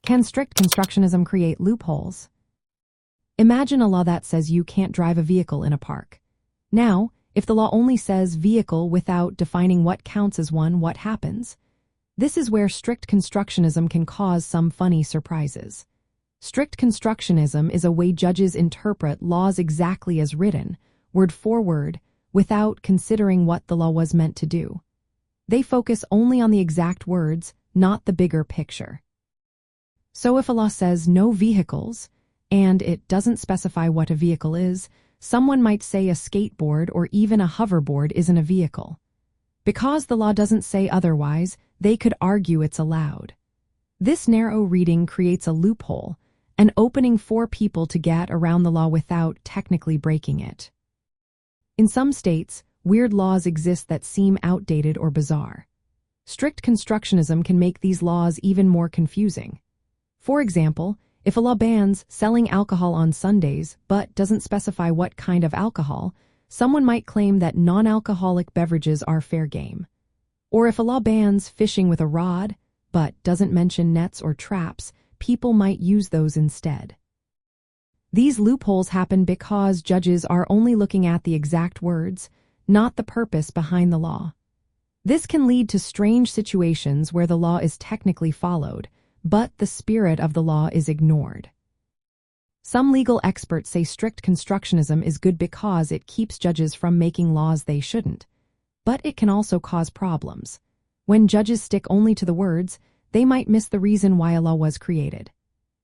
Can strict constructionism create loopholes? Imagine a law that says you can't drive a vehicle in a park. Now, if the law only says vehicle without defining what counts as one, what happens? This is where strict constructionism can cause some funny surprises. Strict constructionism is a way judges interpret laws exactly as written, word for word, without considering what the law was meant to do. They focus only on the exact words, not the bigger picture. So if a law says no vehicles, and it doesn't specify what a vehicle is, someone might say a skateboard or even a hoverboard isn't a vehicle. Because the law doesn't say otherwise, they could argue it's allowed. This narrow reading creates a loophole, an opening for people to get around the law without technically breaking it. In some states, weird laws exist that seem outdated or bizarre. Strict constructionism can make these laws even more confusing. For example, if a law bans selling alcohol on Sundays but doesn't specify what kind of alcohol, someone might claim that non-alcoholic beverages are fair game. Or if a law bans fishing with a rod but doesn't mention nets or traps, people might use those instead. These loopholes happen because judges are only looking at the exact words, not the purpose behind the law. This can lead to strange situations where the law is technically followed, but the spirit of the law is ignored. Some legal experts say strict constructionism is good because it keeps judges from making laws they shouldn't, but it can also cause problems. When judges stick only to the words, they might miss the reason why a law was created.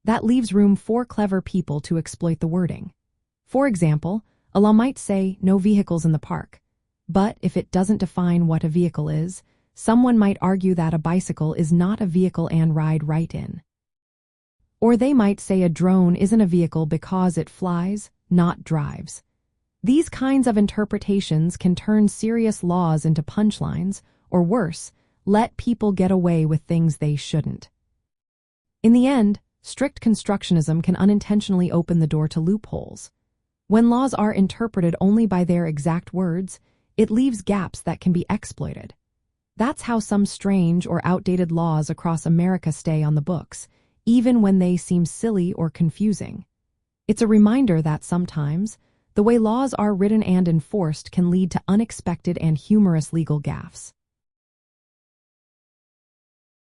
That leaves room for clever people to exploit the wording. For example, a law might say no vehicles in the park, but if it doesn't define what a vehicle is, someone might argue that a bicycle is not a vehicle and ride right in. Or they might say a drone isn't a vehicle because it flies, not drives. These kinds of interpretations can turn serious laws into punchlines, or worse, let people get away with things they shouldn't. In the end, strict constructionism can unintentionally open the door to loopholes. When laws are interpreted only by their exact words, it leaves gaps that can be exploited. That's how some strange or outdated laws across America stay on the books, even when they seem silly or confusing. It's a reminder that sometimes, the way laws are written and enforced can lead to unexpected and humorous legal gaffes.